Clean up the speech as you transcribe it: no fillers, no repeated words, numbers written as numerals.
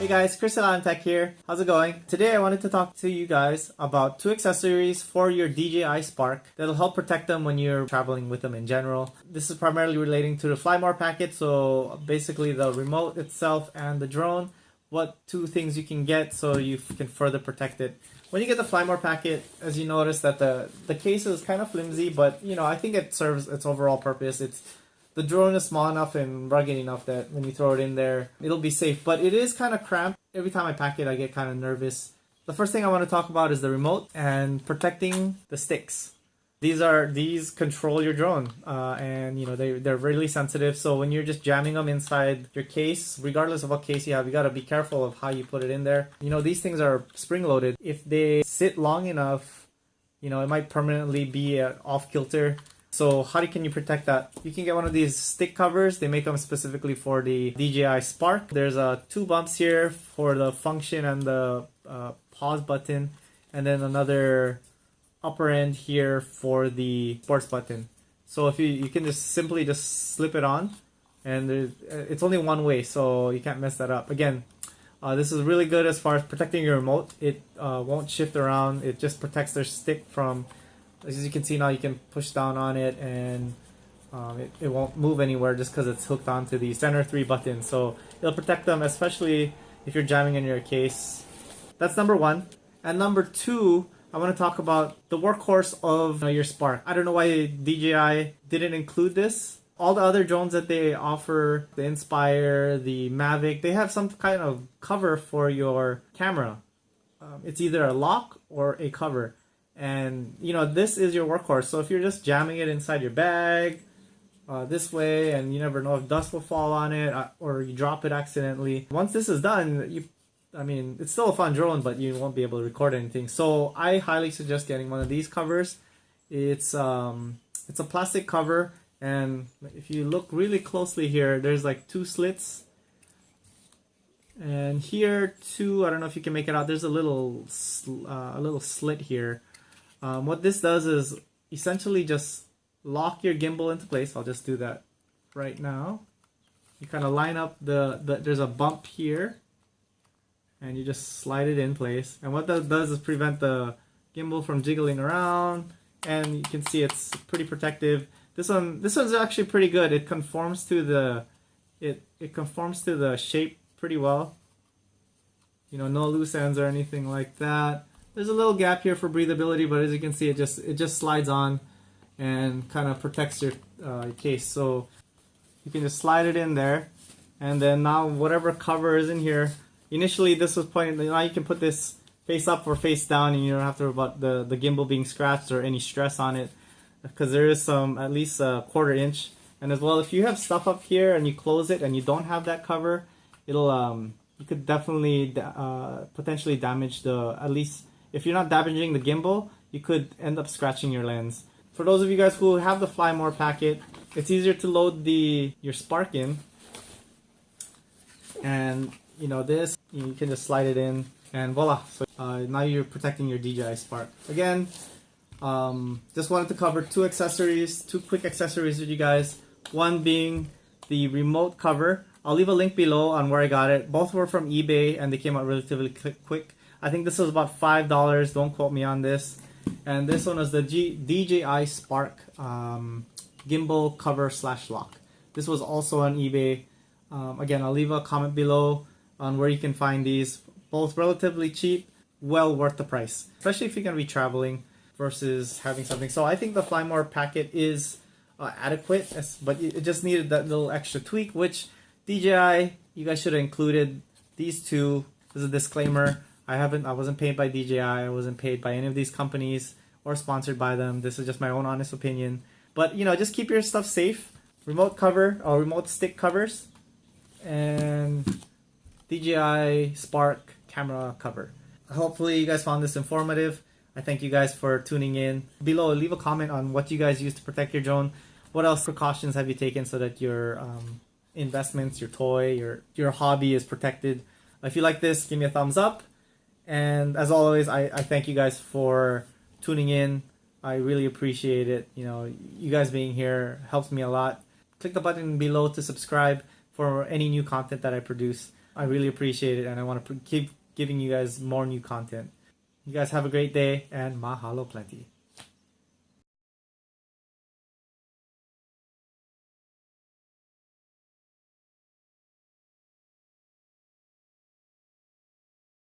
Hey guys, Chris at Tech here. How's it going? Today I wanted to talk to you guys about two accessories for your DJI Spark that'll help protect them when you're traveling with them in general. This is primarily relating to the Fly More packet, so basically the remote itself and the drone. What two things you can get so you can further protect it. When you get the Fly More packet, as you notice that the case is kind of flimsy, but I think it serves its overall purpose. The drone is small enough and rugged enough that when you throw it in there, it'll be safe. But it is kind of cramped. Every time I pack it, I get kind of nervous. The first thing I want to talk about is the remote and protecting the sticks. These control your drone, and they're really sensitive. So when you're just jamming them inside your case, regardless of what case you have, you got to be careful of how you put it in there. These things are spring loaded. If they sit long enough, it might permanently be off kilter. So how can you protect that? You can get one of these stick covers. They make them specifically for the DJI Spark. There's two bumps here for the function and the pause button, and then another upper end here for the sports button. So if you can just simply slip it on, and it's only one way, so you can't mess that up. Again, this is really good as far as protecting your remote. It won't shift around. It just protects their stick from. As you can see now, you can push down on it and it won't move anywhere just because it's hooked onto the center 3 button. So it'll protect them, especially if you're jamming in your case. That's number one. And number two, I want to talk about the workhorse of your Spark. I don't know why DJI didn't include this. All the other drones that they offer, the Inspire, the Mavic, they have some kind of cover for your camera. It's either a lock or a cover. And this is your workhorse. So if you're just jamming it inside your bag this way, and you never know if dust will fall on it or you drop it accidentally, once this is done, it's still a fun drone, but you won't be able to record anything. So I highly suggest getting one of these covers. It's a plastic cover, and if you look really closely here, there's like 2 slits. And here too, I don't know if you can make it out, there's a little slit here. What this does is essentially just lock your gimbal into place. I'll just do that right now. You kind of line up there's a bump here, and you just slide it in place. And what that does is prevent the gimbal from jiggling around, and you can see it's pretty protective. This one's actually pretty good. It conforms to the shape pretty well. No loose ends or anything like that. There's a little gap here for breathability, but as you can see, it just slides on and kind of protects your case. So you can just slide it in there, and then now whatever cover is in here. Initially, this was pointing. Now you can put this face up or face down, and you don't have to worry about the gimbal being scratched or any stress on it, because there is some at least a 1/4 inch. And as well, if you have stuff up here and you close it and you don't have that cover, it'll you could definitely potentially damage at least if you're not damaging the gimbal, you could end up scratching your lens. For those of you guys who have the Fly More packet, it's easier to load your Spark in, and this you can just slide it in, and voila. So now you're protecting your DJI Spark. Again, just wanted to cover two quick accessories with you guys. One being the remote cover. I'll leave a link below on where I got it. Both were from eBay, and they came out relatively quick. I think this was about $5. Don't quote me on this. And this one is the DJI Spark gimbal cover / lock. This was also on eBay. Again, I'll leave a comment below on where you can find these. Both relatively cheap, well worth the price, especially if you're going to be traveling versus having something. So I think the Fly More packet is adequate, but it just needed that little extra tweak, which DJI, you guys should have included these two. This is a disclaimer. I wasn't paid by DJI. I wasn't paid by any of these companies or sponsored by them. This is just my own honest opinion. But just keep your stuff safe. Remote cover or remote stick covers, and DJI Spark camera cover. Hopefully you guys found this informative. I thank you guys for tuning in. Below, leave a comment on what you guys use to protect your drone. What else precautions have you taken so that your investments, your toy, your hobby is protected? If you like this, give me a thumbs up. And as always, I thank you guys for tuning in. I really appreciate it. You know, you guys being here helps me a lot. Click the button below to subscribe for any new content that I produce. I really appreciate it, and I want to keep giving you guys more new content. You guys have a great day, and mahalo plenty.